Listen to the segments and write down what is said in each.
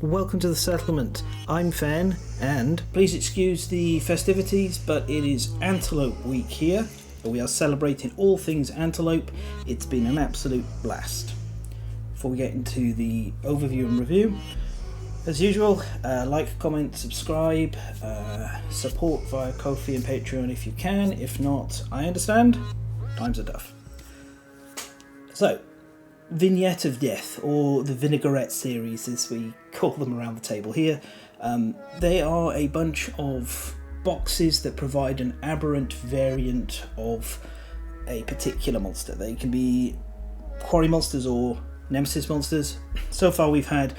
Welcome to the settlement. I'm Fen, and please excuse the festivities, but it is Antelope Week here. We are celebrating all things antelope. It's been an absolute blast. Before we get into the overview and review, as usual, like, comment, subscribe, support via Ko-fi and Patreon if you can. If not, I understand. Times are tough. So, Vignette of Death, or the Vinaigrette series as we call them around the table here. They are a bunch of boxes that provide an aberrant variant of a particular monster. They can be quarry monsters or nemesis monsters. So far we've had,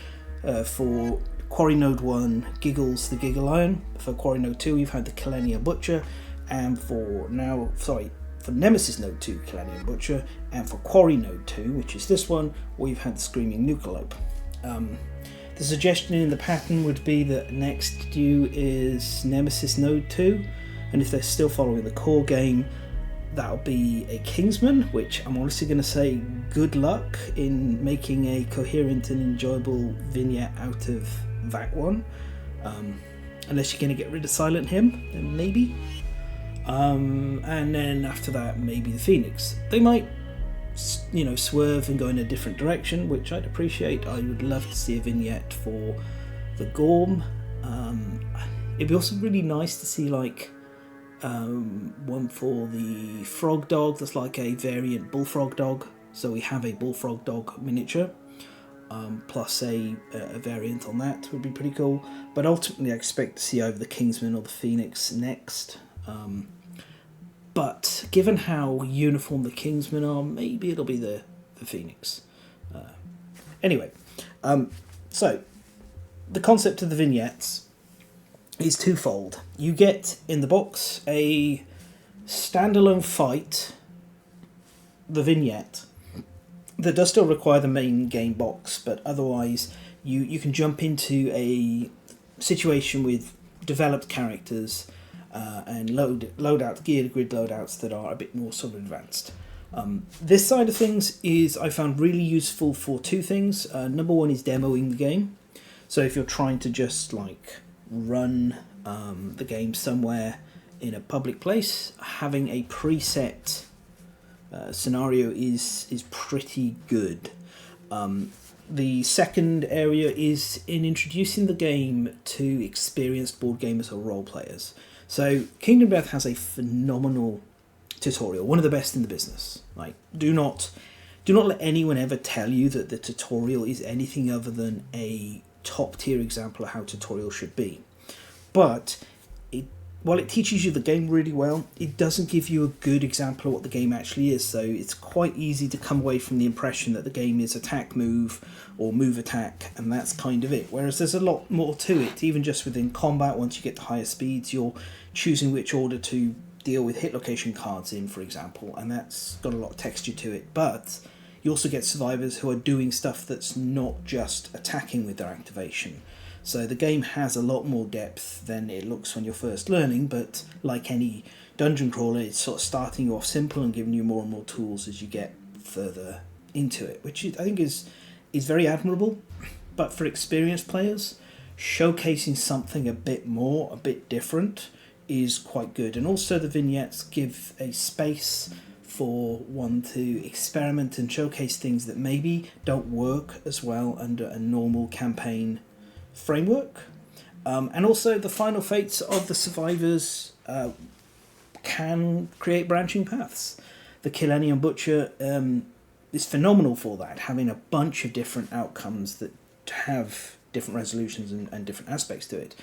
for Quarry Node 1, Giggles the Giggle Iron. For Quarry Node 2 we've had the Kelenia Butcher, and for Nemesis Node 2, Kelenia Butcher, and for Quarry Node 2, which is this one, we've had the Screaming Nukealope. The suggestion in the pattern would be that next due is Nemesis Node 2, and if they're still following the core game, that'll be a Kingsman, which I'm honestly going to say good luck in making a coherent and enjoyable vignette out of that one. Unless you're going to get rid of Silent Hymn, then maybe. And then after that, maybe the Phoenix. They might, swerve and go in a different direction, which I'd appreciate. I would love to see a vignette for the Gorm. It'd be also really nice to see one for the Frog Dog that's like a variant Bullfrog Dog. So we have a Bullfrog Dog miniature, plus a variant on that would be pretty cool. But ultimately I expect to see either the Kingsman or the Phoenix next. But given how uniform the Kingsmen are, maybe it'll be the Phoenix. Anyway, so the concept of the vignettes is twofold. You get in the box a standalone fight, the vignette, that does still require the main game box, but otherwise you can jump into a situation with developed characters and load out geared grid loadouts that are a bit more sort of advanced. This side of things is I found really useful for two things. Number one is demoing the game. So if you're trying to just run the game somewhere in a public place, having a preset scenario is pretty good. The second area is in introducing the game to experienced board gamers or role players. So Kingdom Death has a phenomenal tutorial, one of the best in the business. Do not let anyone ever tell you that the tutorial is anything other than a top tier example of how tutorial should be. But while it teaches you the game really well, it doesn't give you a good example of what the game actually is. So it's quite easy to come away from the impression that the game is attack move or move attack, and that's kind of it. Whereas there's a lot more to it. Even just within combat, once you get to higher speeds, you're choosing which order to deal with hit location cards in, for example, and that's got a lot of texture to it. But you also get survivors who are doing stuff that's not just attacking with their activation. So the game has a lot more depth than it looks when you're first learning, but like any dungeon crawler, it's sort of starting you off simple and giving you more and more tools as you get further into it, which I think is very admirable. But for experienced players, showcasing something a bit more, a bit different, is quite good. And also the vignettes give a space for one to experiment and showcase things that maybe don't work as well under a normal campaign framework. And also the final fates of the survivors can create branching paths. The Kelenia Butcher is phenomenal for that, having a bunch of different outcomes that have different resolutions and different aspects to it.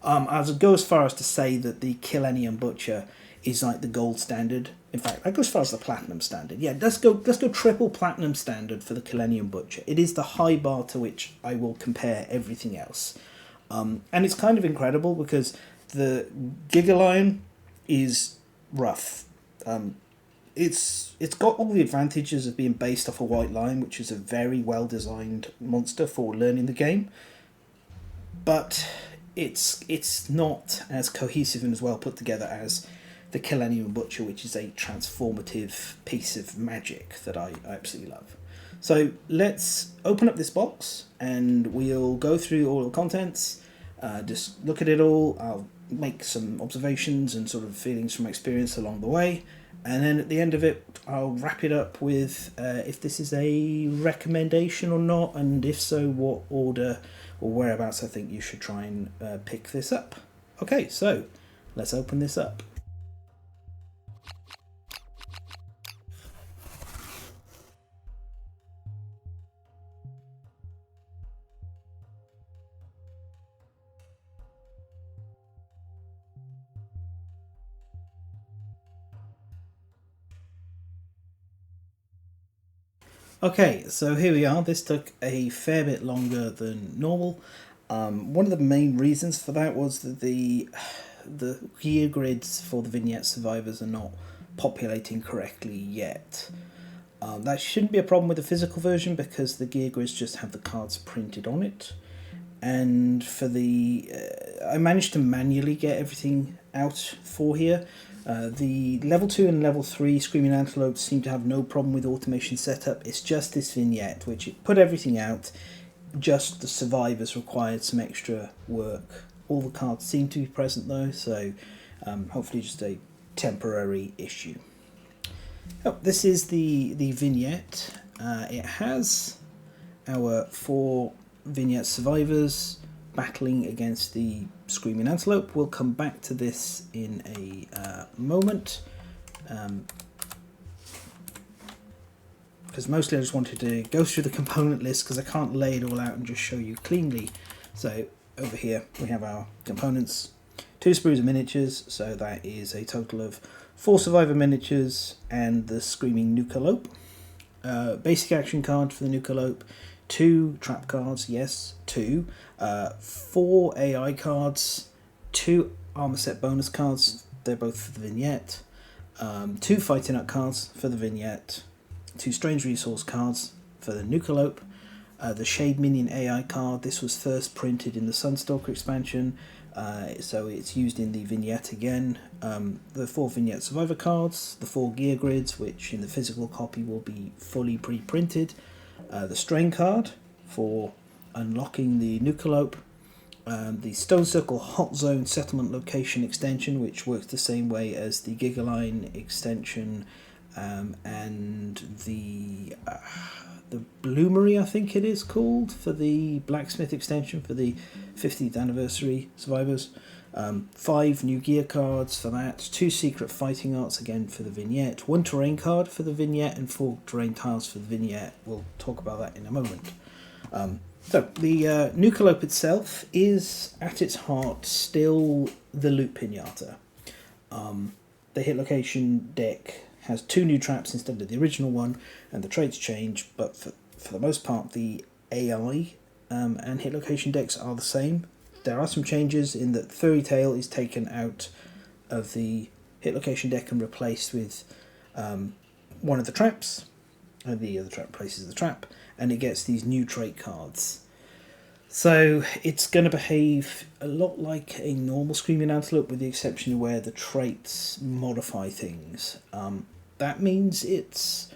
I would go as far as to say that the Kelenia Butcher is like the gold standard. In fact, I go as far as the platinum standard. Yeah, let's go triple platinum standard for the Kelenia Butcher. It is the high bar to which I will compare everything else. And it's kind of incredible because the Giggle Iron is rough. It's got all the advantages of being based off a white line, which is a very well designed monster for learning the game. But it's not as cohesive and as well put together as the Kelenia Butcher, which is a transformative piece of magic that I absolutely love. So let's open up this box and we'll go through all the contents, just look at it all. I'll make some observations and sort of feelings from experience along the way, and then at the end of it I'll wrap it up with if this is a recommendation or not, and if so, what order or whereabouts I think you should try and pick this up. Okay, so let's open this up. Okay, so here we are. This took a fair bit longer than normal. One of the main reasons for that was that the gear grids for the vignette survivors are not populating correctly yet. That shouldn't be a problem with the physical version because the gear grids just have the cards printed on it. And for the... I managed to manually get everything out for here. The level 2 and level 3 Screaming Antelopes seem to have no problem with automation setup. It's just this vignette, which it put everything out. Just the survivors required some extra work. All the cards seem to be present though, so hopefully just a temporary issue. Oh, this is the vignette. It has our 4 vignette survivors battling against the Screaming Antelope. We'll come back to this in a moment, because mostly I just wanted to go through the component list because I can't lay it all out and just show you cleanly. So over here we have our components, 2 sprues of miniatures, so that is a total of 4 survivor miniatures and the Screaming Nukealope. Basic action card for the Nukealope, 2 trap cards, yes, 2, 4 AI cards, 2 armor set bonus cards, they're both for the vignette, 2 fighting up cards for the vignette, 2 strange resource cards for the Nukealope, the Shade Minion AI card. This was first printed in the Sunstalker expansion, so it's used in the vignette again. The 4 vignette survivor cards, the 4 gear grids, which in the physical copy will be fully pre-printed, the strain card for unlocking the Nukealope, the Stone Circle Hot Zone Settlement Location extension, which works the same way as the Gigaline extension, and the Bloomery, I think it is called, for the Blacksmith extension for the 50th anniversary survivors. 5 new gear cards for that, 2 secret fighting arts again for the vignette, 1 terrain card for the vignette, and 4 terrain tiles for the vignette. We'll talk about that in a moment. So the Nukealope itself is at its heart still the Loot Pinata. The hit location deck has 2 new traps instead of the original one, and the traits change, but for the most part the AI and hit location decks are the same. There are some changes in that Fairy Tale is taken out of the hit location deck and replaced with one of the traps, and the other trap replaces the trap, and it gets these new trait cards. So it's going to behave a lot like a normal Screaming Antelope, with the exception of where the traits modify things. That means it's,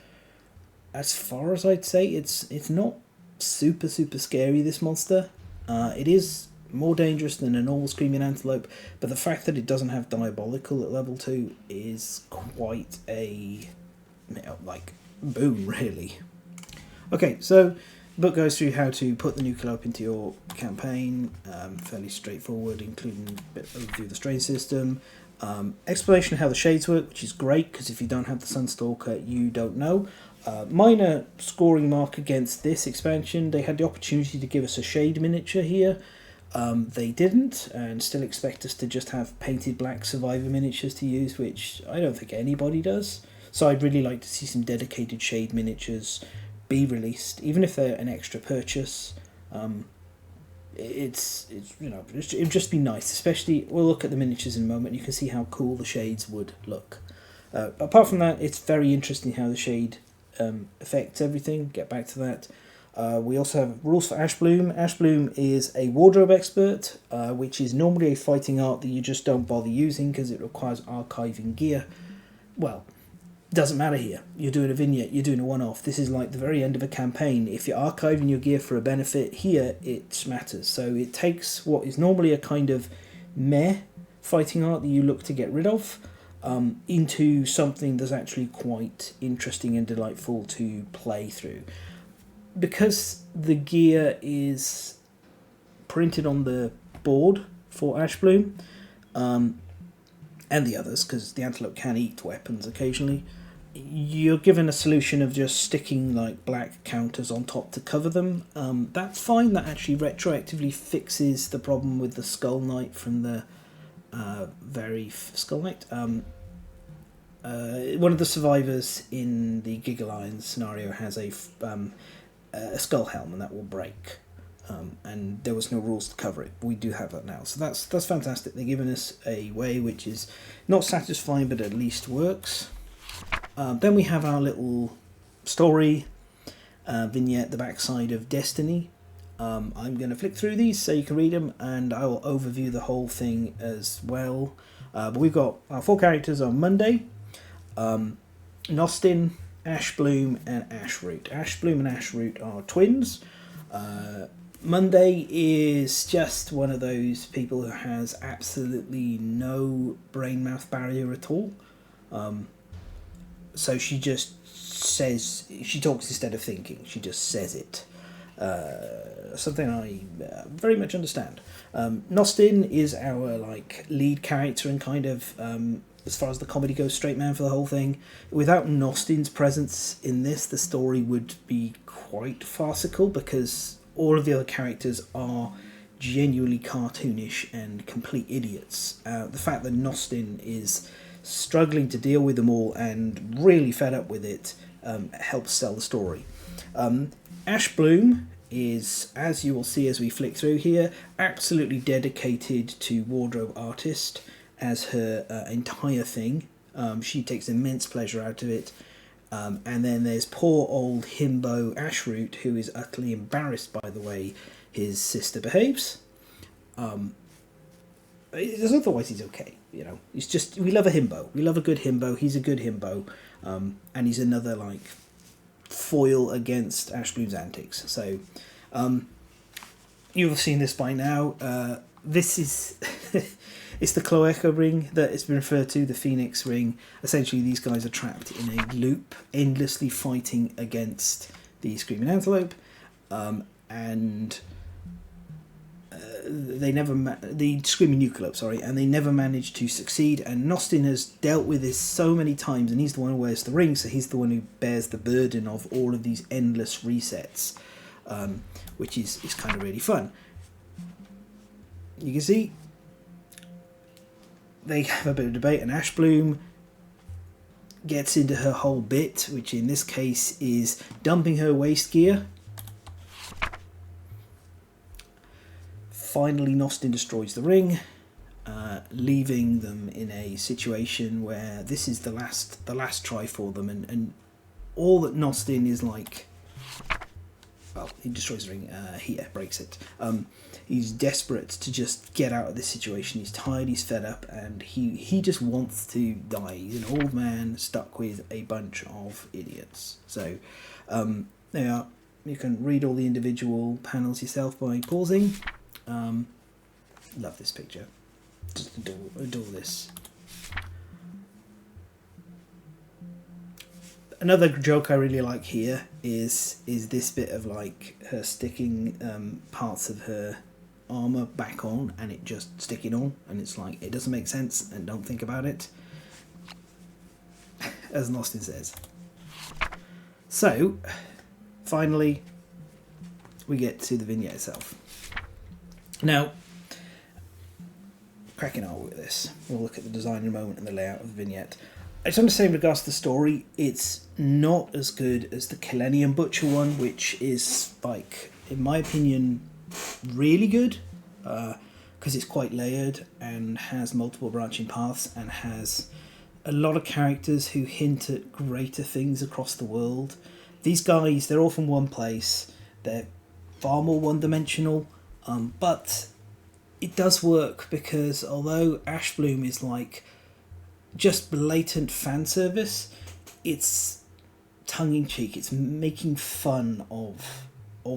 as far as I'd say, it's not super scary, this monster. It is more dangerous than a normal Screaming Antelope, but the fact that it doesn't have Diabolical at level 2 is quite a, boom, really. Okay, so the book goes through how to put the Nukealope into your campaign, fairly straightforward, including a bit overview of the strain system, explanation of how the shades work, which is great, because if you don't have the Sunstalker, you don't know. Minor scoring mark against this expansion, they had the opportunity to give us a shade miniature here. They didn't, and still expect us to just have painted black survivor miniatures to use, which I don't think anybody does. So I'd really like to see some dedicated shade miniatures be released, even if they're an extra purchase. It'd just be nice, especially, we'll look at the miniatures in a moment, you can see how cool the shades would look. Apart from that, it's very interesting how the shade affects everything, get back to that. We also have rules for Ashbloom. Ashbloom is a wardrobe expert, which is normally a fighting art that you just don't bother using because it requires archiving gear. Well, Doesn't matter here. You're doing a vignette, you're doing a one-off. This is like the very end of a campaign. If you're archiving your gear for a benefit, here it matters. So it takes what is normally a kind of meh fighting art that you look to get rid of, into something that's actually quite interesting and delightful to play through. Because the gear is printed on the board for Ashbloom, and the others, because the antelope can eat weapons occasionally, you're given a solution of just sticking like black counters on top to cover them. That's fine. That actually retroactively fixes the problem with the Skull Knight from the Skull Knight. One of the survivors in the Giga Lions scenario has a skull helm, and that will break. And there was no rules to cover it. We do have that now, so that's fantastic. They're giving us a way which is not satisfying, but at least works. Then we have our little story vignette, the backside of Destiny. I'm going to flick through these so you can read them, and I will overview the whole thing as well. But we've got our 4 characters on Monday: Nostin, Ashbloom, and Ashroot. Ashbloom and Ashroot are twins. Monday is just one of those people who has absolutely no brain-mouth barrier at all. So she just says, she talks instead of thinking. She just says it. Something I very much understand. Nostin is our like lead character and kind of, as far as the comedy goes, straight man for the whole thing. Without Nostin's presence in this, the story would be quite farcical, because all of the other characters are genuinely cartoonish and complete idiots. The fact that Nostin is struggling to deal with them all and really fed up with it helps sell the story. Ashbloom is, as you will see as we flick through here, absolutely dedicated to wardrobe artist as her entire thing. She takes immense pleasure out of it. And then there's poor old himbo Ashroot, who is utterly embarrassed by the way his sister behaves. Otherwise he's okay, you know. It's just, we love a himbo. We love a good himbo. He's a good himbo. And he's another like foil against Ashbloom's antics. So you've seen this by now. This is it's the cloaca ring that it's been referred to, the Phoenix ring. Essentially these guys are trapped in a loop, endlessly fighting against the Screaming Antelope, and they never the Screaming Nukealope, sorry, and they never managed to succeed. And Nostin has dealt with this so many times, and he's the one who wears the ring, so he's the one who bears the burden of all of these endless resets, which is kind of really fun. You can see they have a bit of debate, and Ashbloom gets into her whole bit, which in this case is dumping her waist gear. Finally, Nostin destroys the ring, leaving them in a situation where this is the last try for them, and all that Nostin is like, well, he destroys the ring, he breaks it. He's desperate to just get out of this situation. He's tired, he's fed up, and he just wants to die. He's an old man stuck with a bunch of idiots. So there you are. You can read all the individual panels yourself by pausing. Love this picture. Just adore this. Another joke I really like here is this bit of like her sticking parts of her armor back on and it just sticking on, and it's like, it doesn't make sense and don't think about it, as Nostin says. So finally we get to the vignette itself. Now, cracking on with this, we'll look at the design in a moment and the layout of the vignette. I just want to say in regards to the story, it's not as good as the Kelenian Butcher one, which is, like, in my opinion, really good, because it's quite layered and has multiple branching paths and has a lot of characters who hint at greater things across the world. These guys, they're all from one place, they're far more one-dimensional, but it does work, because although Ashbloom is like just blatant fan service, it's tongue-in-cheek, it's making fun of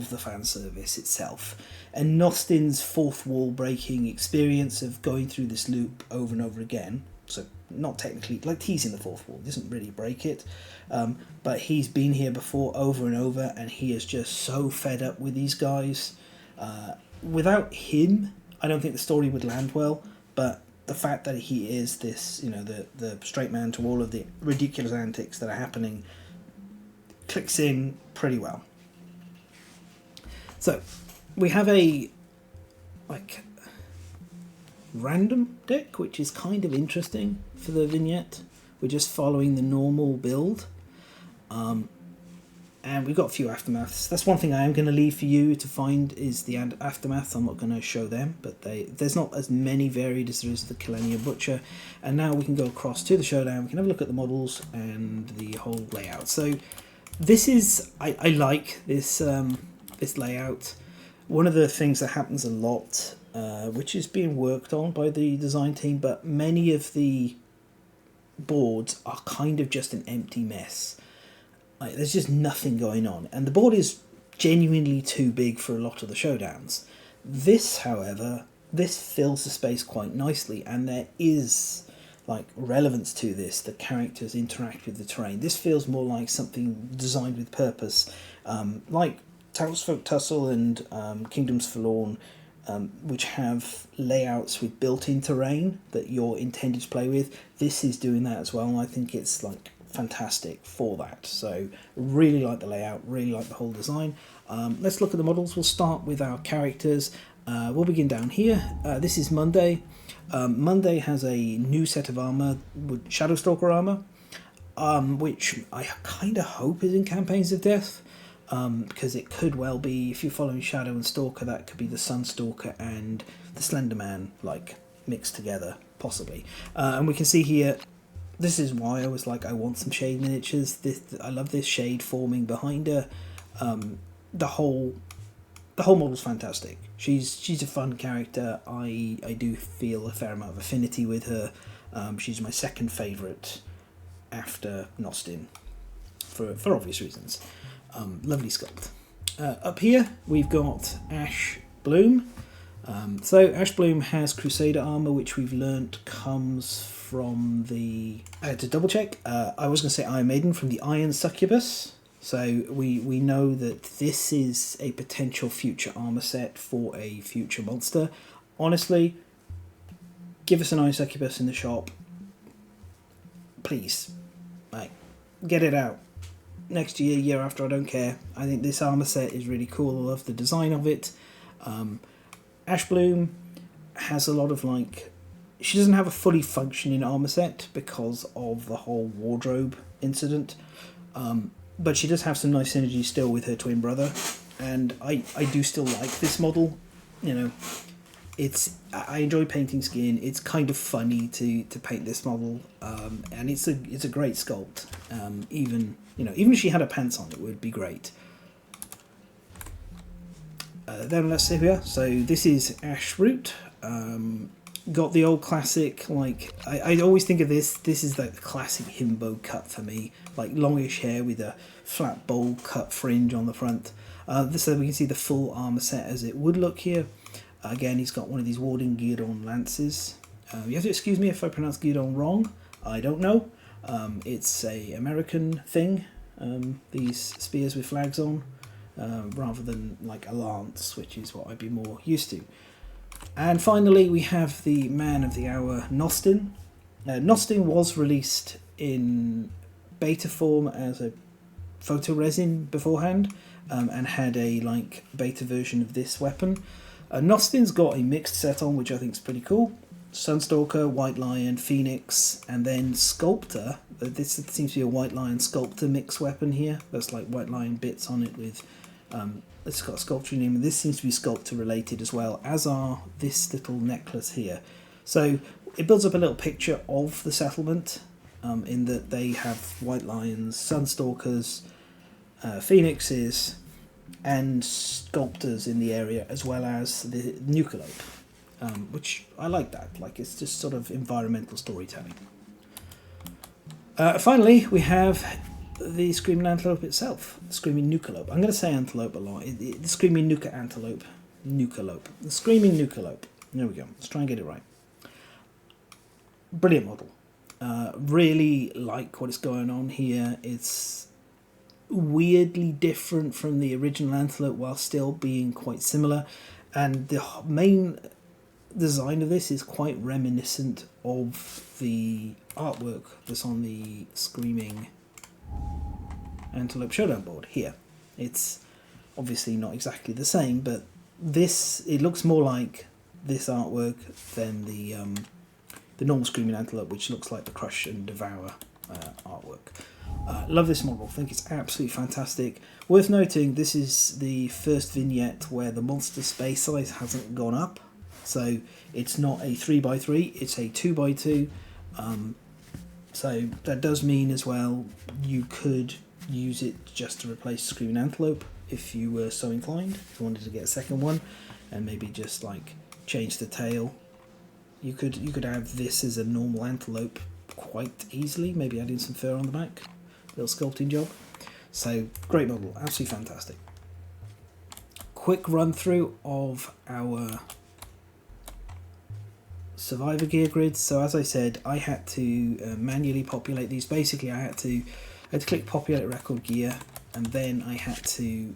the fan service itself, and Nostin's fourth wall breaking experience of going through this loop over and over again. So not technically, like, teasing the fourth wall, doesn't really break it, but he's been here before over and over, and he is just so fed up with these guys. Without him, I don't think the story would land well, but the fact that he is this, you know, the straight man to all of the ridiculous antics that are happening clicks in pretty well. So we have a like random deck, which is kind of interesting for the vignette. We're just following the normal build, and we've got a few aftermaths. That's one thing I am going to leave for you to find, is the aftermaths. I'm not going to show them, but there's not as many varied as there is the Kalenia Butcher. And now we can go across to the Showdown. We can have a look at the models and the whole layout. So this is, I like this this layout. One of the things that happens a lot, which is being worked on by the design team, but many of the boards are kind of just an empty mess. Like, there's just nothing going on, and the board is genuinely too big for a lot of the showdowns. This, however, this fills the space quite nicely, and there is like relevance to this. The characters interact with the terrain. This feels more like something designed with purpose, like Townsfolk Tussle and Kingdoms Forlorn, which have layouts with built-in terrain that you're intended to play with. This is doing that as well, and I think it's like fantastic for that. So really like the layout, really like the whole design. Let's look at the models. We'll start with our characters. We'll begin down here. This is Monday. Monday has a new set of armor, with Shadowstalker armor, which I kind of hope is in Campaigns of Death, because it could well be, if you're following Shadow and Stalker, that could be the Sunstalker and the Slender Man like mixed together, possibly. And we can see here, this is why I was like, I want some shade miniatures. I love this shade forming behind her. The whole model's fantastic. She's a fun character. I do feel a fair amount of affinity with her. She's my second favourite after Nostin, for obvious reasons. Lovely sculpt. Up here we've got Ash Bloom. So Ash Bloom has Crusader armor, which we've learnt comes from the... to double check, I was going to say Iron Maiden, from the Iron Succubus. So we know that this is a potential future armor set for a future monster. Honestly, give us an Iron Succubus in the shop, please. Like, get it out next year, year after, I don't care. I think this armor set is really cool. I love the design of it. Ash Bloom has a lot of like... She doesn't have a fully functioning armor set because of the whole wardrobe incident, but she does have some nice synergy still with her twin brother, and I do still like this model. You know, I enjoy painting skin. It's kind of funny to paint this model, and it's a great sculpt. Even if she had her pants on, it would be great. Then let's see here. So this is Ash Root. Got the old classic, like, I always think of this is the classic himbo cut for me, like longish hair with a flat bowl cut fringe on the front. So we can see the full armour set as it would look here. Again, he's got one of these warding Guidon lances. You have to excuse me if I pronounce Guidon wrong, I don't know. It's a American thing, these spears with flags on, rather than like a lance, which is what I'd be more used to. And finally, we have the man of the hour, Nostin. Nostin was released in beta form as a photo resin beforehand, and had a like beta version of this weapon. Nostin's got a mixed set on, which I think is pretty cool. Sunstalker, White Lion, Phoenix, and then Sculptor. This seems to be a White Lion Sculptor mix weapon here. That's like White Lion bits on it with... it's got a sculpture name, and this seems to be Sculptor related as well, as are this little necklace here. So it builds up a little picture of the settlement, in that they have White Lions, Sunstalkers, Phoenixes, and Sculptors in the area, as well as the Nukealope, which I like that. Like, it's just sort of environmental storytelling. Finally, we have the Screaming Antelope itself, the Screaming Nukealope. I'm going to say antelope a lot. The Screaming Antelope. Nukealope. The Screaming Nukealope. There we go. Let's try and get it right. Brilliant model. Really like what is going on here. It's weirdly different from the original Antelope while still being quite similar. And the main design of this is quite reminiscent of the artwork that's on the Screaming Antelope Showdown board here. It's obviously not exactly the same, but it looks more like this artwork than the normal Screaming Antelope, which looks like the Crush and Devour artwork. Love this model. I think it's absolutely fantastic. Worth noting, this is the first vignette where the monster space size hasn't gone up. So it's not a 3x3, it's a 2x2. So that does mean as well you could use it just to replace Screaming Antelope if you were so inclined. If you wanted to get a second one and maybe just like change the tail, you could have this as a normal antelope quite easily. Maybe add in some fur on the back, little sculpting job. So great model, absolutely fantastic. Quick run through of our Survivor gear grids. So as I said, I had to manually populate these. Basically, I had to click populate record gear, and then I had to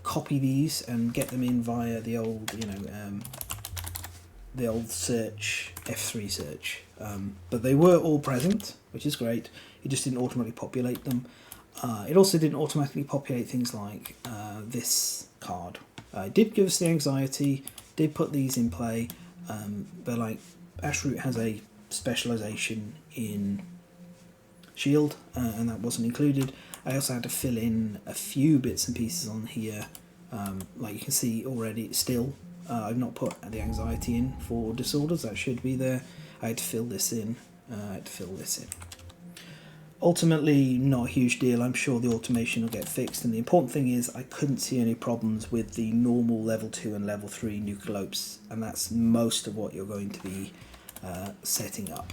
copy these and get them in via the old, the old search, F3 search. But they were all present, which is great. It just didn't automatically populate them. It also didn't automatically populate things like this card. It did give us the anxiety, did put these in play, but like Ashroot has a specialization in shield, and that wasn't included. I also had to fill in a few bits and pieces on here, like you can see already. Still, I've not put the anxiety in for disorders. That should be there. I had to fill this in. Ultimately, not a huge deal. I'm sure the automation will get fixed, and the important thing is I couldn't see any problems with the normal level 2 and level 3 Nukealopes, and that's most of what you're going to be setting up.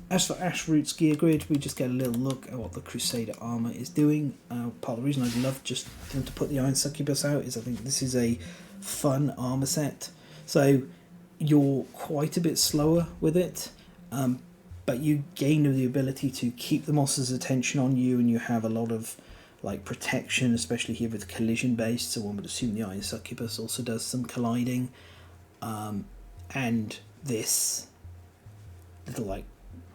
As for Ashroot's gear grid, we just get a little look at what the Crusader armour is doing. Part of the reason I'd love just them to put the Iron Succubus out is I think this is a fun armour set. So you're quite a bit slower with it, but you gain the ability to keep the monster's attention on you, and you have a lot of like protection, especially here with collision based. So one would assume the Iron Succubus also does some colliding, and this little like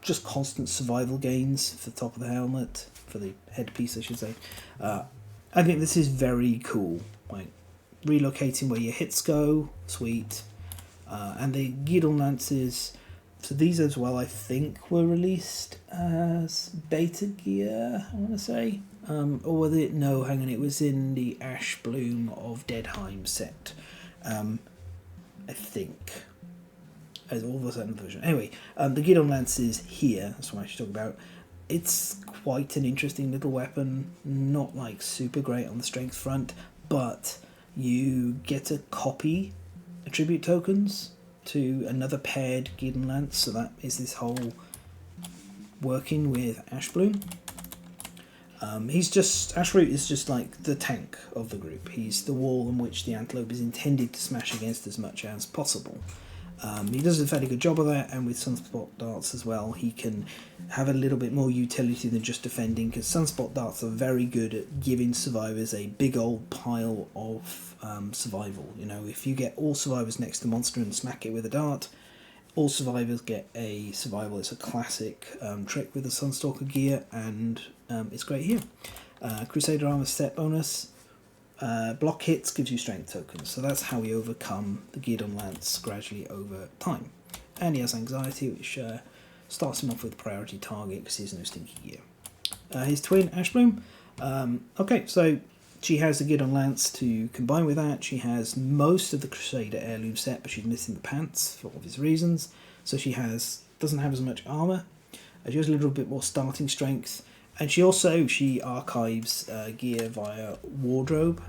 just constant survival gains for the top of the helmet, for the headpiece I should say. I think this is very cool, like relocating where your hits go, sweet. And the Guidon Lances, so these as well I think were released as beta gear, I want to say. Or was it, no, hang on, it was in the Ash Bloom of Deadheim set, I think. As all of a sudden version. Anyway, the Guidon Lance is here, that's what I should talk about. It's quite an interesting little weapon, not like super great on the strength front, but you get to copy attribute tokens to another paired Guidon Lance, so that is this whole working with Ash Bloom. Ashroot is just like the tank of the group. He's the wall on which the Antelope is intended to smash against as much as possible. He does a fairly good job of that, and with Sunspot Darts as well, he can have a little bit more utility than just defending, because Sunspot Darts are very good at giving survivors a big old pile of survival. You know, if you get all survivors next to the monster and smack it with a dart, all survivors get a survival. It's a classic trick with the Sunstalker gear, and it's great here. Crusader Armor step bonus. Block hits gives you strength tokens, so that's how we overcome the Guidon Lance gradually over time. And he has anxiety, which starts him off with priority target because he has no stinky gear. His twin, Ashbloom. Okay, so she has the Guidon Lance to combine with that. She has most of the Crusader heirloom set, but she's missing the pants for obvious reasons. So she doesn't have as much armour. She has a little bit more starting strength. And she archives gear via Wardrobe,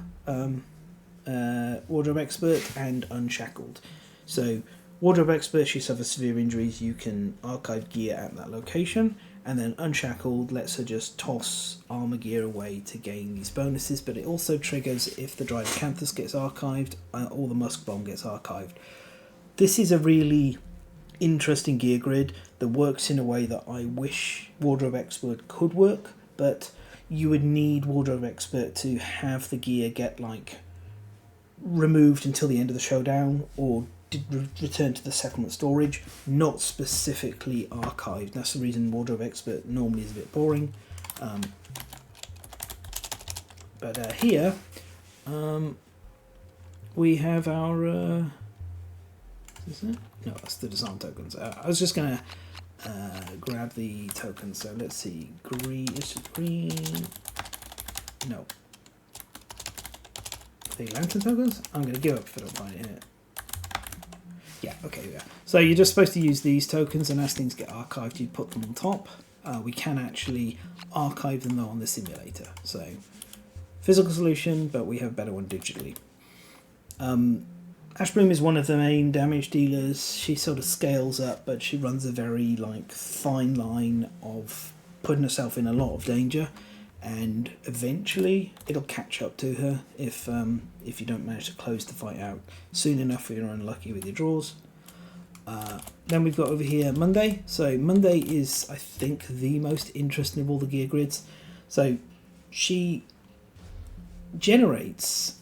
Wardrobe Expert and Unshackled. So Wardrobe Expert, she suffers severe injuries, you can archive gear at that location, and then Unshackled lets her just toss armor gear away to gain these bonuses, but it also triggers if the Dried Acanthus gets archived or the Musk Bomb gets archived. This is a really interesting gear grid that works in a way that I wish Wardrobe Expert could work, but you would need Wardrobe Expert to have the gear get like removed until the end of the showdown or return to the settlement storage, not specifically archived. That's the reason Wardrobe Expert normally is a bit boring. But here we have our is it? No, that's the disarm tokens. I was just gonna grab the tokens. So let's see, green. It's just green. No, the lantern tokens. I'm gonna give up if I don't find it here. Yeah, okay, yeah. So you're just supposed to use these tokens, and as things get archived, you put them on top. We can actually archive them though on the simulator. So physical solution, but we have a better one digitally. Ashbloom is one of the main damage dealers. She sort of scales up, but she runs a very like fine line of putting herself in a lot of danger, and eventually it'll catch up to her if you don't manage to close the fight out soon enough or you're unlucky with your draws. Then we've got over here Monday. So Monday is, I think, the most interesting of all the gear grids. So she generates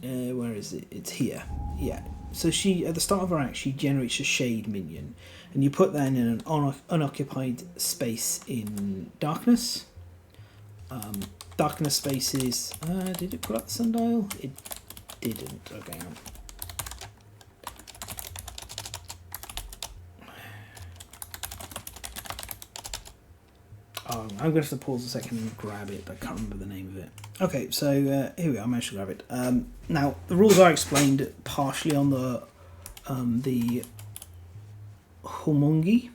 where is it? It's here. Yeah. So she, at the start of her act, she generates a shade minion, and you put that in an unoccupied space in darkness. Darkness spaces. Did it pull up the sundial? It didn't. Okay. I'm going to have to pause a second and grab it, but I can't remember the name of it. Okay, so here we are. I managed to grab it. Now, the rules are explained partially on the Homongi.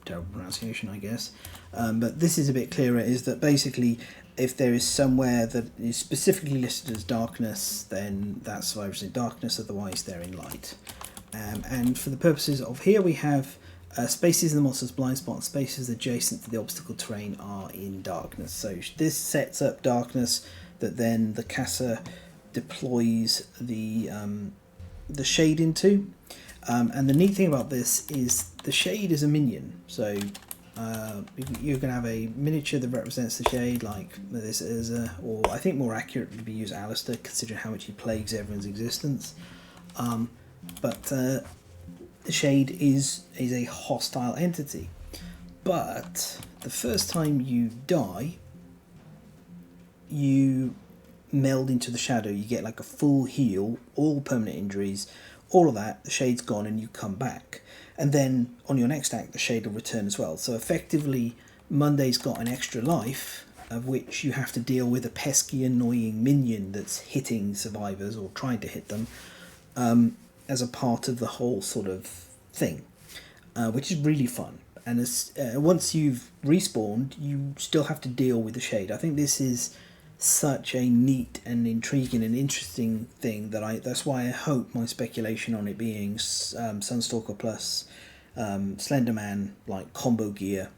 Terrible pronunciation, I guess. But this is a bit clearer, is that basically if there is somewhere that is specifically listed as darkness, then that survivors in darkness, otherwise they're in light. And for the purposes of here, we have spaces in the monster's blind spot, spaces adjacent to the obstacle terrain are in darkness. So this sets up darkness that then the caster deploys the shade into. And the neat thing about this is the shade is a minion. So you're going to have a miniature that represents the shade, like this is or I think more accurate would be use Alistair, considering how much he plagues everyone's existence. But the shade is a hostile entity. But the first time you die, you meld into the shadow. You get like a full heal, all permanent injuries, all of that. The shade's gone and you come back. And then on your next act, the shade will return as well. So effectively, Monday's got an extra life, of which you have to deal with a pesky, annoying minion that's hitting survivors or trying to hit them, as a part of the whole sort of thing, which is really fun. And as, once you've respawned, you still have to deal with the shade. I think this is such a neat and intriguing and interesting thing that that's why I hope my speculation on it being Sunstalker plus Slenderman like combo gear,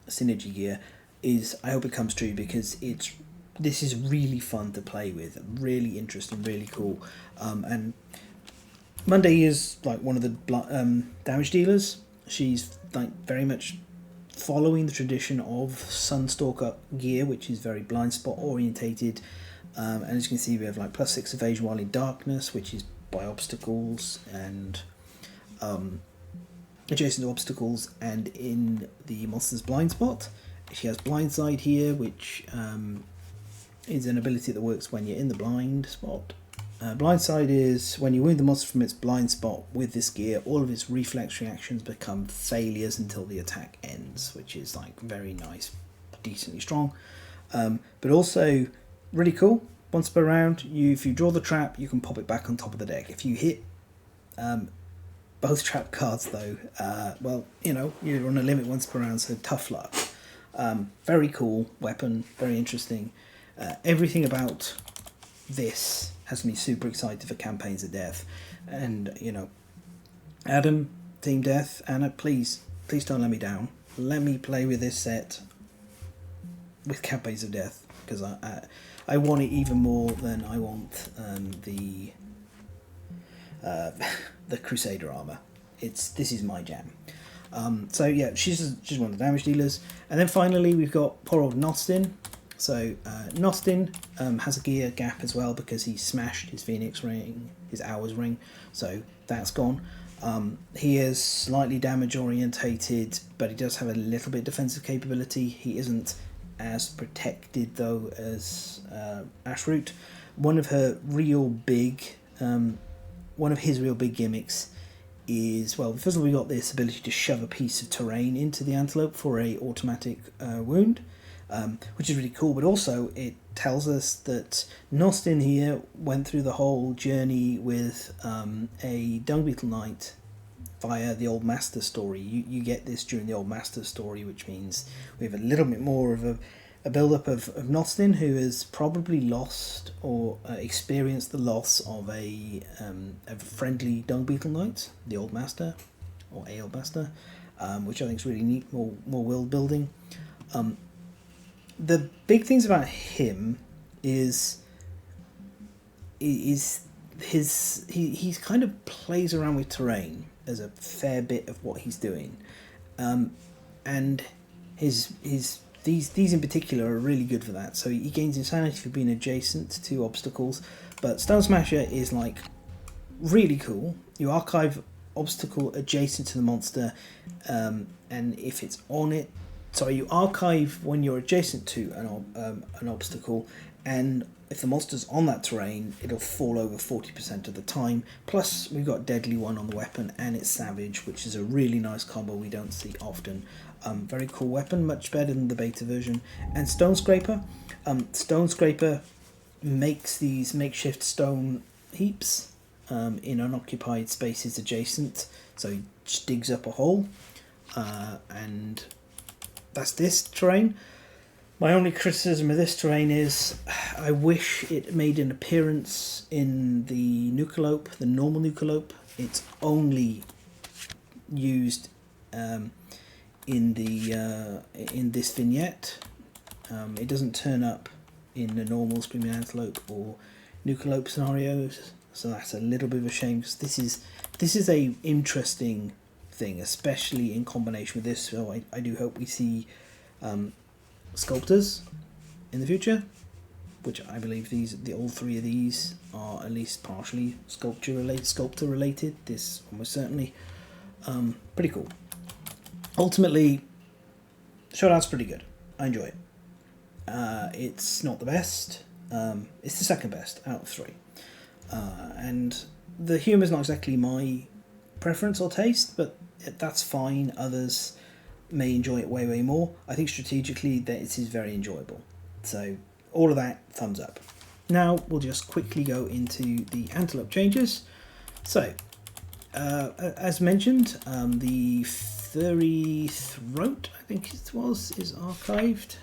synergy gear, is, I hope it comes true, because this is really fun to play with, really interesting, really cool. And Monday is like one of the damage dealers. She's like very much following the tradition of Sunstalker gear, which is very blind spot orientated. And as you can see, we have like +6 evasion while in darkness, which is by obstacles and adjacent to obstacles, and in the monster's blind spot. She has blindside here, which is an ability that works when you're in the blind spot. Blindside is when you wound the monster from its blind spot with this gear, all of its reflex reactions become failures until the attack ends, which is like very nice, decently strong. But also really cool. Once per round, if you draw the trap, you can pop it back on top of the deck. If you hit both trap cards though, well, you know, you're on a limit once per round, so tough luck. Very cool weapon, very interesting. Everything about this has me super excited for Campaigns of Death. And, you know, Adam, Team Death, Anna, please don't let me down. Let me play with this set with Campaigns of Death, because I want it even more than I want the Crusader armor. This is my jam. So yeah, she's one of the damage dealers. And then finally we've got poor old Nostin. So Nostin has a gear gap as well because he smashed his Phoenix ring, his Hours ring, so that's gone. He is slightly damage orientated, but he does have a little bit of defensive capability. He isn't as protected though as Ashroot. One of his real big gimmicks is, well, first of all, we got this ability to shove a piece of terrain into the antelope for a automatic wound, which is really cool, but also it tells us that Nostin here went through the whole journey with a Dung Beetle Knight via the Old Master story. You get this during the Old Master story, which means we have a little bit more of a build-up of Nostin, who has probably lost or experienced the loss of a friendly Dung Beetle Knight, the Old Master, or a Old Master, which I think is really neat, more world building. The big things about him is he's kind of plays around with terrain as a fair bit of what he's doing, and these in particular are really good for that. So he gains insanity for being adjacent to obstacles, but Stone Smasher is like really cool. You archive obstacle adjacent to the monster, and if it's on it, so you archive when you're adjacent to an obstacle, and if the monster's on that terrain, it'll fall over 40% of the time. Plus, we've got Deadly One on the weapon, and it's Savage, which is a really nice combo we don't see often. Very cool weapon, much better than the beta version. And Stone Scraper. Stone Scraper makes these makeshift stone heaps in unoccupied spaces adjacent. So he just digs up a hole, and that's this terrain. My only criticism of this terrain is I wish it made an appearance in the Nukealope, the normal Nukealope. It's only used in this vignette. It doesn't turn up in the normal Screaming Antelope or Nukealope scenarios, so that's a little bit of a shame, because this is a interesting thing, especially in combination with this. So I do hope we see sculptors in the future, which I believe all three of these are at least partially sculptor related. This almost certainly. Pretty cool. Ultimately, Showdown's pretty good. I enjoy it. It's not the best. It's the second best out of three. And the humour's not exactly my preference or taste, but that's fine. Others may enjoy it way more. I think strategically that it is very enjoyable. So all of that, thumbs up. Now we'll just quickly go into the Antelope changes. So as mentioned, the Furry Throat, I think it was, is archived.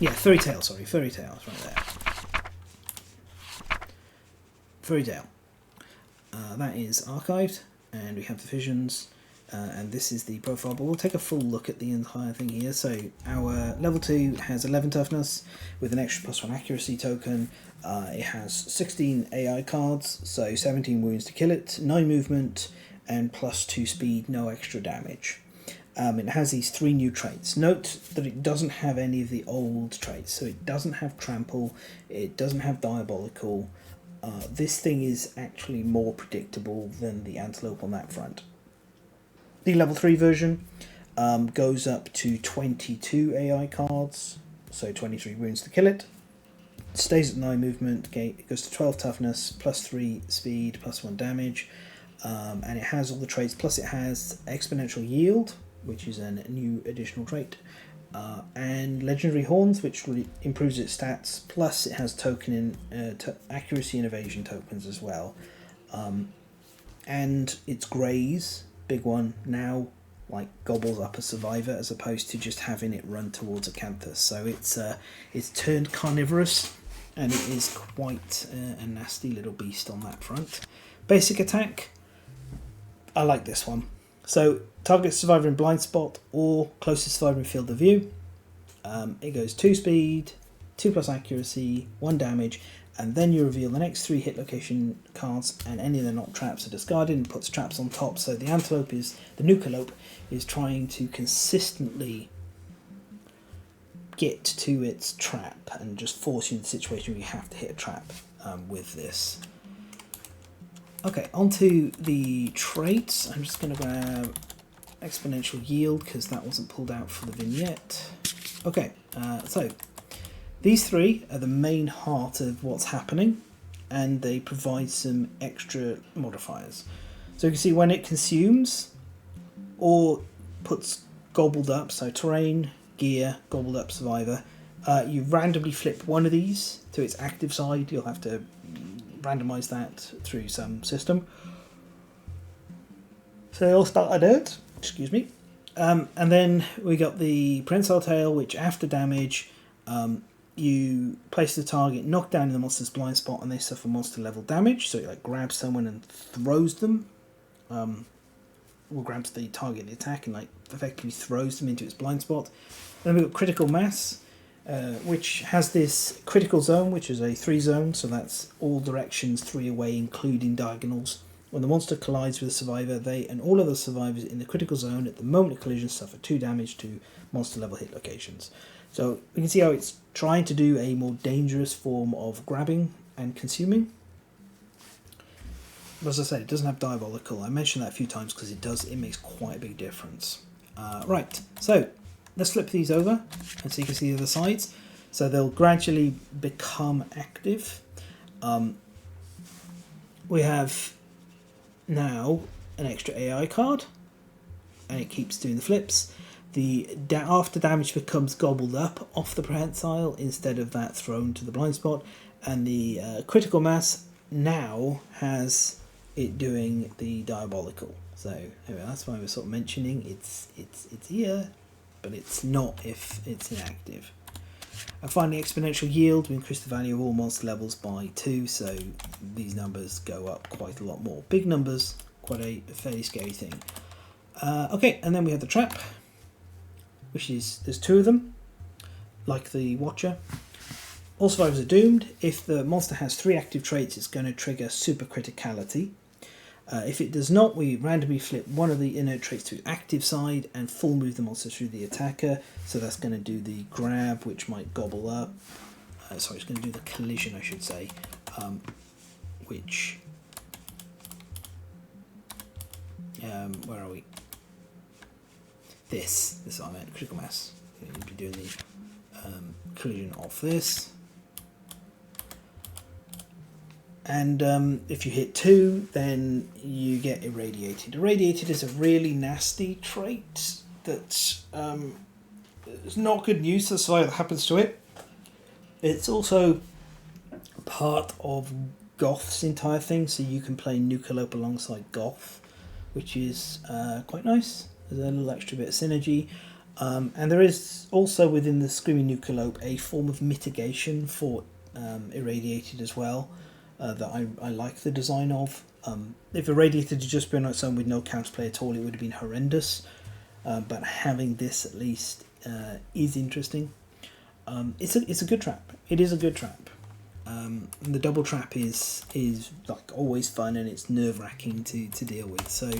Yeah, Furry Tail, sorry, Furry Tail is right there. Furry Tail. That is archived, and we have the visions, and this is the profile, but we'll take a full look at the entire thing here. So our level 2 has 11 toughness with an extra +1 accuracy token. It has 16 AI cards, so 17 wounds to kill it, 9 movement, and +2 speed, no extra damage. It has these 3 new traits. Note that it doesn't have any of the old traits, so it doesn't have Trample, it doesn't have Diabolical. This thing is actually more predictable than the Antelope on that front. The level 3 version goes up to 22 AI cards, so 23 wounds to kill it. Stays at 9 movement, it goes to 12 toughness, +3 speed, +1 damage, and it has all the traits, plus it has exponential yield, which is a new additional trait, and legendary horns, which really improves its stats, plus it has token accuracy and evasion tokens as well. And its greys, big one, now like gobbles up a survivor as opposed to just having it run towards Acanthus. So it's turned carnivorous, and it is quite a nasty little beast on that front. Basic attack, I like this one. So target survivor in blind spot or closest survivor in field of view. It goes 2 speed, 2+ accuracy, 1 damage, and then you reveal the next 3 hit location cards, and any of the not traps are discarded and puts traps on top. So the Nukealope is trying to consistently get to its trap and just force you in the situation where you have to hit a trap with this. Okay, onto the traits. I'm just going to grab exponential yield because that wasn't pulled out for the vignette. Okay, so these 3 are the main heart of what's happening, and they provide some extra modifiers. So you can see when it consumes or puts gobbled up, so terrain, gear, gobbled up survivor, you randomly flip one of these to its active side. You'll have to randomize that through some system. So they all start at it, excuse me. And then we got the prehensile tail, which after damage, you place the target, knock down in the monster's blind spot, and they suffer monster level damage. So it like grabs someone and throws them, or grabs the target in the attack and like effectively throws them into its blind spot. And then we've got critical mass, which has this critical zone, which is a 3 zone, so that's all directions 3 away, including diagonals. When the monster collides with a survivor, they and all other survivors in the critical zone at the moment of collision suffer 2 damage to monster level hit locations. So we can see how it's trying to do a more dangerous form of grabbing and consuming. But as I said, it doesn't have diabolical. I mentioned that a few times because it makes quite a big difference. Right, so let's flip these over and so you can see the other sides. So they'll gradually become active. We have now an extra AI card, and it keeps doing the flips. The after damage becomes gobbled up off the prehensile instead of that thrown to the blind spot, and the critical mass now has it doing the diabolical. So anyway, that's why we're sort of mentioning it's here, but it's not if it's inactive. And finally, exponential yield, we increase the value of all monster levels by 2, so these numbers go up quite a lot more. Big numbers, quite a fairly scary thing. Okay, and then we have the trap, which is, there's 2 of them, like the Watcher. All survivors are doomed. If the monster has 3 active traits, it's going to trigger super criticality. If it does not, we randomly flip one of the inert traits to active side and full move the monster through the attacker. So that's going to do the grab, which might gobble up. Sorry, it's going to do the collision, I should say, which... where are we? This is what I meant, critical mass. You'll be doing the collision of this. And if you hit 2, then you get irradiated. Irradiated is a really nasty trait that is not good news to the survivor that happens to it. It's also part of Goth's entire thing, so you can play Nukealope alongside Goth, which is quite nice. There's a little extra bit of synergy. And there is also within the Screaming Nukealope a form of mitigation for irradiated as well. That I like the design of. If Irradiated had just been on its own with no counterplay at all, it would have been horrendous. But having this at least is interesting. It's a good trap. It is a good trap. And the double trap is like always fun, and it's nerve-wracking to deal with. So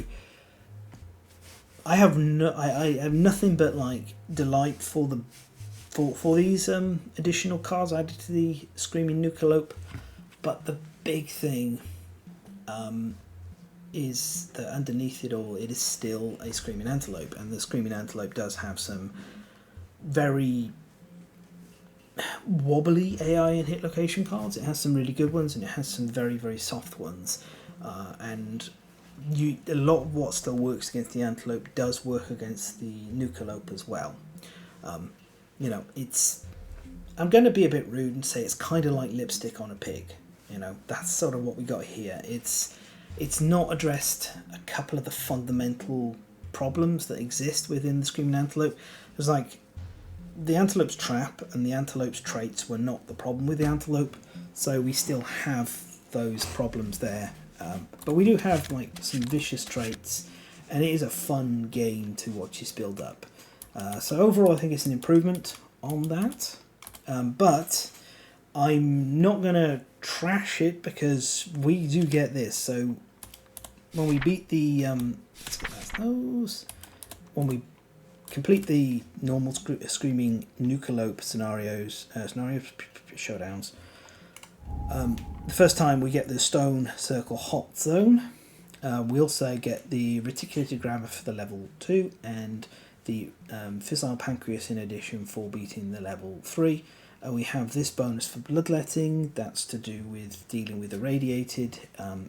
I have nothing but like delight for these additional cards added to the Screaming Nukealope. But the big thing is that underneath it all, it is still a Screaming Antelope, and the Screaming Antelope does have some very wobbly AI and hit location cards. It has some really good ones, and it has some very, very soft ones. And a lot of what still works against the Antelope does work against the Nukealope as well. You know, I'm going to be a bit rude and say it's kind of like lipstick on a pig. You know, that's sort of what we got here. It's not addressed a couple of the fundamental problems that exist within the Screaming Antelope. There's like the Antelope's trap and the Antelope's traits were not the problem with the Antelope, so we still have those problems there. But we do have like some vicious traits, and it is a fun game to watch this build up. So overall, I think it's an improvement on that. But I'm not going to trash it because we do get this. So when we beat the when we complete the normal Screaming Nukealope scenarios, showdowns, the first time we get the Stone Circle Hot Zone. We also get the Reticulated Grabber for the level 2 and the Fissile Pancreas in addition for beating the level 3. We have this bonus for Bloodletting, that's to do with dealing with Irradiated.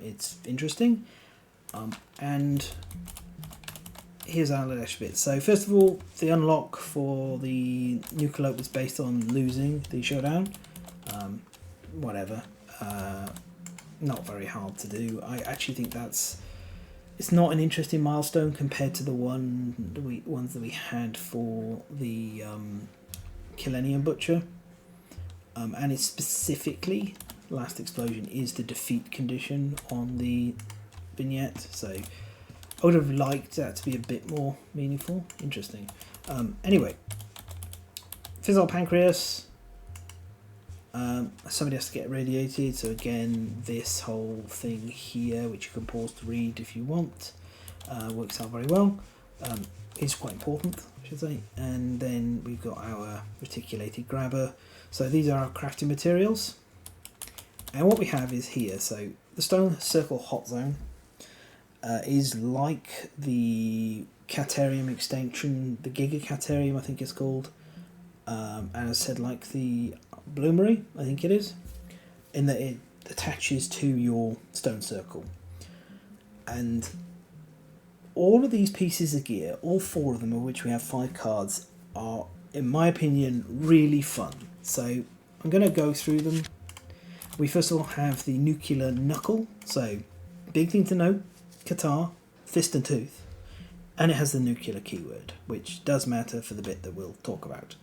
It's interesting. And here's our last bit. So first of all, the unlock for the Nukealope was based on losing the Showdown. Whatever. Not very hard to do. I actually think it's not an interesting milestone compared to the ones that we had for the Killennium Butcher. And it's specifically, Last Explosion is the defeat condition on the vignette, so I would have liked that to be a bit more meaningful. Interesting. Anyway, Fissile Pancreas, somebody has to get irradiated, so again this whole thing here, which you can pause to read if you want, works out very well. It's quite important, I should say. And then we've got our Reticulated Grabber. So these are our crafting materials, and what we have is here, so the Stone Circle Hot Zone is like the Caterium extension, the Giga Caterium I think it's called, and as I said, like the Bloomery I think it is, in that it attaches to your Stone Circle. And all of these pieces of gear, all 4 of them, of which we have 5 cards, are, in my opinion, really fun. So I'm going to go through them. We first of all have the Nuclear Knuckle. So big thing to note, Qatar, Fist and Tooth, and it has the nuclear keyword, which does matter for the bit that we'll talk about.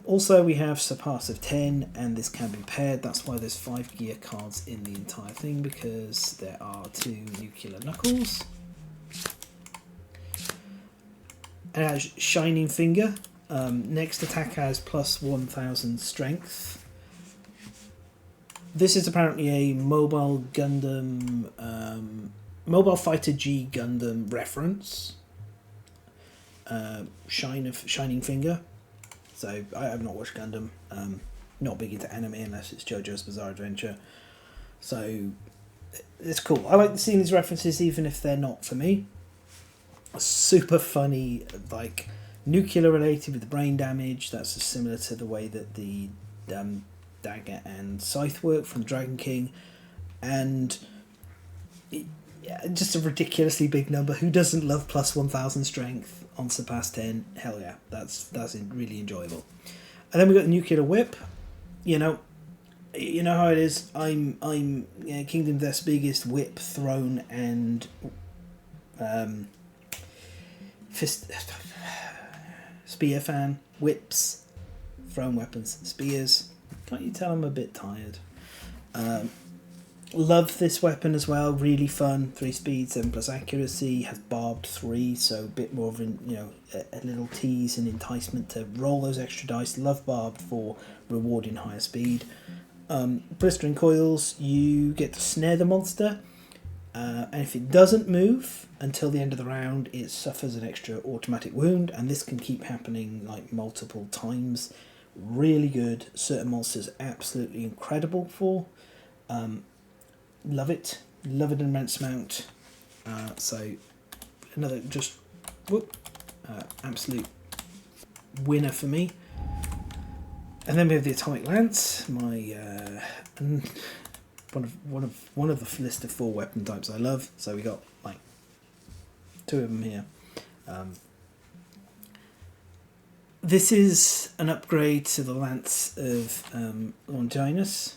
Also we have Surpass of 10, and this can be paired. That's why there's 5 gear cards in the entire thing, because there are 2 Nuclear Knuckles. And it has Shining Finger. Next attack has plus 1000 strength. This is apparently a Mobile Gundam, Mobile Fighter G Gundam reference. Shining Finger. So I have not watched Gundam. Not big into anime unless it's JoJo's Bizarre Adventure. So it's cool. I like seeing these references even if they're not for me. Super funny, like nuclear related with the brain damage. That's similar to the way that the dagger and scythe work from Dragon King, and just a ridiculously big number. Who doesn't love plus 1000 strength on Surpass 10? Hell yeah, that's really enjoyable. And then we got the Nuclear Whip. You know how it is. I'm Kingdom Death's biggest whip, throne, and spear fan. Whips, thrown weapons, spears. Can't you tell I'm a bit tired? Love this weapon as well. Really fun. 3 speed, 7+ accuracy. Has barbed 3, so a bit more of a little tease and enticement to roll those extra dice. Love barbed for rewarding higher speed. Blistering coils. You get to snare the monster. And if it doesn't move until the end of the round, it suffers an extra automatic wound, and this can keep happening like multiple times. Really good. Certain monsters absolutely incredible for. Love it an immense amount. So another just absolute winner for me. And then we have the Atomic Lance, my one of the list of 4 weapon types I love. So we got like 2 of them here. This is an upgrade to the Lance of Longinus,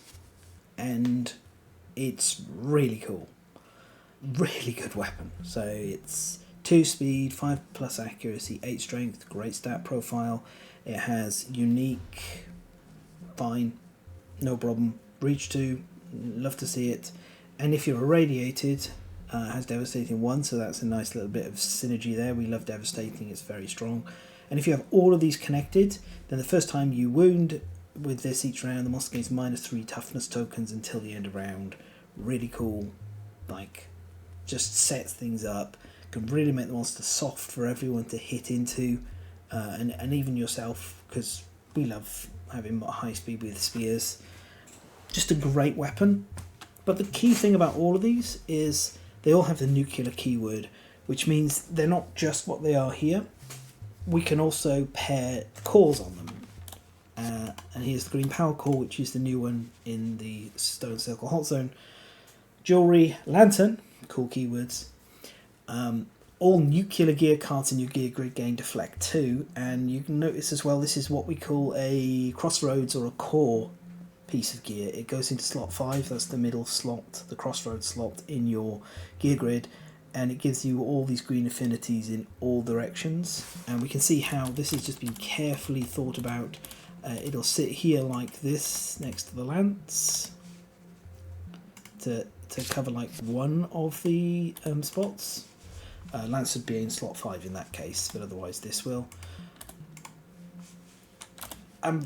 and it's really cool. Really good weapon. So it's 2 speed, 5 plus accuracy, 8 strength, great stat profile. It has unique, fine, no problem. Reach 2, love to see it. And if you're irradiated, has devastating 1, so that's a nice little bit of synergy there. We love devastating, it's very strong. And if you have all of these connected, then the first time you wound with this each round, the monster gains -3 toughness tokens until the end of round. Really cool, like, just sets things up, can really make the monster soft for everyone to hit into, and even yourself, because we love having high speed with spears. Just a great weapon. But the key thing about all of these is they all have the nuclear keyword, which means they're not just what they are here. We can also pair cores on them. And here's the green power core, which is the new one in the Stone Circle Hot Zone. Jewelry, lantern, cool keywords. All nuclear gear cards in your gear grid gain deflect 2, and you can notice as well this is what we call a crossroads or a core piece of gear. It goes into slot 5, that's the middle slot, the crossroads slot in your gear grid, and it gives you all these green affinities in all directions. And we can see how this has just been carefully thought about. It'll sit here like this next to the lance to cover like one of the spots. Lance would be in slot 5 in that case, but otherwise this will.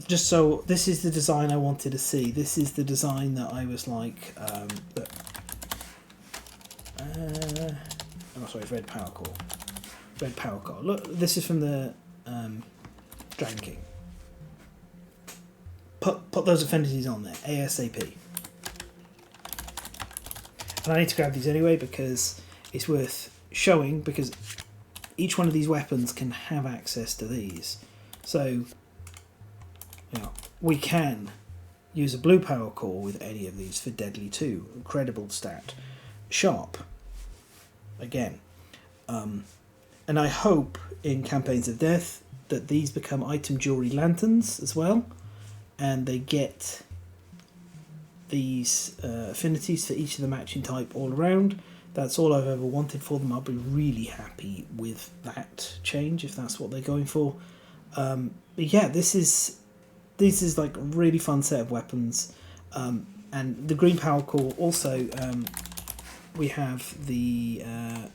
Just so, this is the design I wanted to see. This is the design that I was like, oh sorry, red power core. Red power core. Look, this is from the Dragon King. Put those affinities on there, ASAP. And I need to grab these anyway because it's worth showing, because each one of these weapons can have access to these. So, you know, we can use a blue power core with any of these for Deadly 2. Incredible stat. Sharp. Again. And I hope in Campaigns of Death that these become item jewelry lanterns as well. And they get these affinities for each of the matching type all around. That's all I've ever wanted for them. I'll be really happy with that change if that's what they're going for. But yeah, this is like a really fun set of weapons. And the green power core also, we have the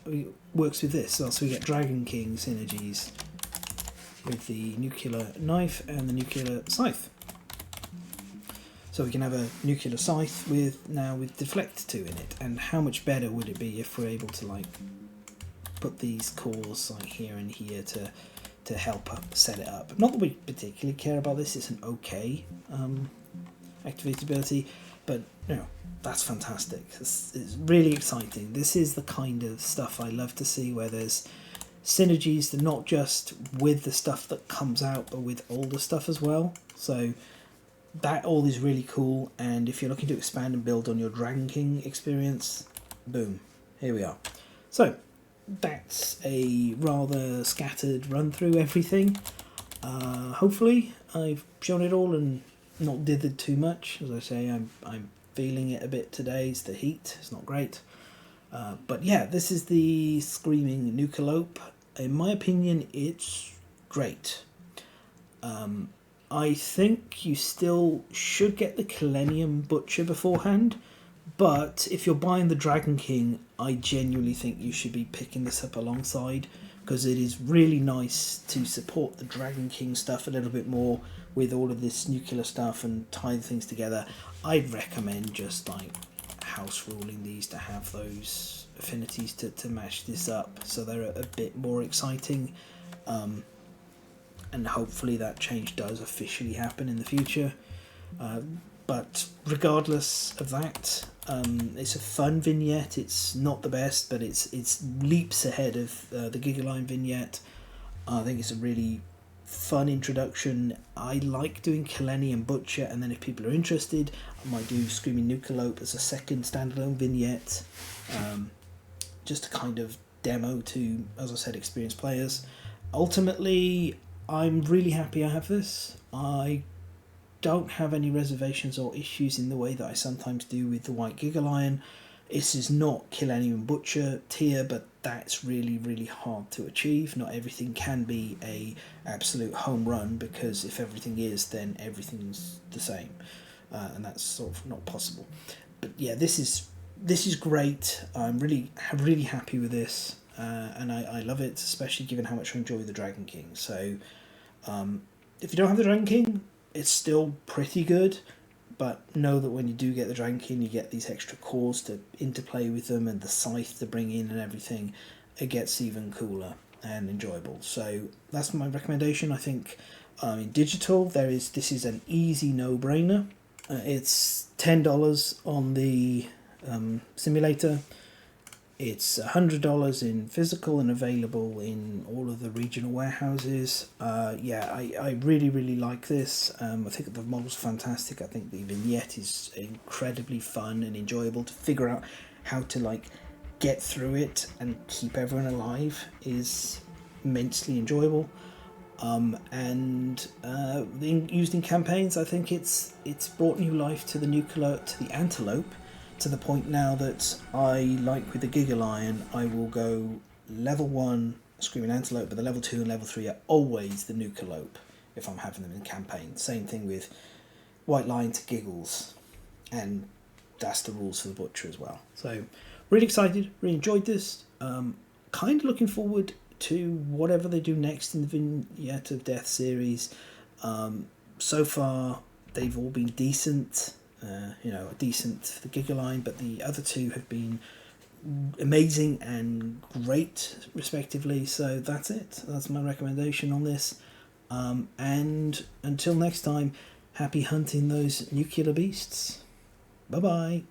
it works with this, so we get Dragon King synergies with the nuclear knife and the nuclear scythe. So we can have a nuclear scythe with deflect 2 in it. And how much better would it be if we're able to like put these cores like here and here to help set it up. Not that we particularly care about this, it's an okay activated ability, but you know, that's fantastic. It's really exciting. This is the kind of stuff I love to see, where there's synergies that not just with the stuff that comes out, but with older stuff as well. So that all is really cool, and if you're looking to expand and build on your Dragon King experience, boom, here we are. So that's a rather scattered run through everything. Hopefully I've shown it all and not dithered too much. As I say, I'm feeling it a bit today. It's the heat, it's not great. But yeah, this is the Screaming Nukealope. In my opinion, it's great. I think you still should get the Kelenium Butcher beforehand, but if you're buying the Dragon King, I genuinely think you should be picking this up alongside, because it is really nice to support the Dragon King stuff a little bit more with all of this nuclear stuff and tie things together. I'd recommend just like house ruling these to have those affinities to match this up, so they're a bit more exciting. And hopefully that change does officially happen in the future. But regardless of that, it's a fun vignette. It's not the best, but it's leaps ahead of the Gigaline vignette. I think it's a really fun introduction. I like doing Kelenium Butcher, and then if people are interested, I might do Screaming Nukealope as a second standalone vignette, just a kind of demo to, as I said, experienced players. Ultimately, I'm really happy I have this. I don't have any reservations or issues in the way that I sometimes do with the White Gigalion. This is not Kill Anyone Butcher tier, but that's really, really hard to achieve. Not everything can be a absolute home run, because if everything is, then everything's the same, and that's sort of not possible. But yeah, this is great. I'm really happy with this, and I love it, especially given how much I enjoy the Dragon King. So if you don't have the Dragon King, it's still pretty good. But know that when you do get the Dragon King, you get these extra cores to interplay with them, and the scythe to bring in and everything. It gets even cooler and enjoyable. So that's my recommendation. I think in digital, this is an easy no-brainer. It's $10 on the simulator. It's $100 in physical and available in all of the regional warehouses. I really like this. I think the model's fantastic. I think the vignette is incredibly fun and enjoyable. To figure out how to get through it and keep everyone alive is immensely enjoyable. Used in campaigns, I think it's brought new life to the Nukealope, to the Antelope, to the point now that like with the Giggle Iron, I will go level 1 Screaming Antelope, but the level 2 and level 3 are always the Nukealope if I'm having them in campaign. Same thing with White Lion to Giggles, and that's the rules for the Butcher as well. So really excited, really enjoyed this. Kind of looking forward to whatever they do next in the Vignette of Death series. So far they've all been decent. Decent for the Giggle Line, but the other two have been amazing and great respectively. So that's it. That's my recommendation on this. And until next time, happy hunting those nuclear beasts. Bye bye.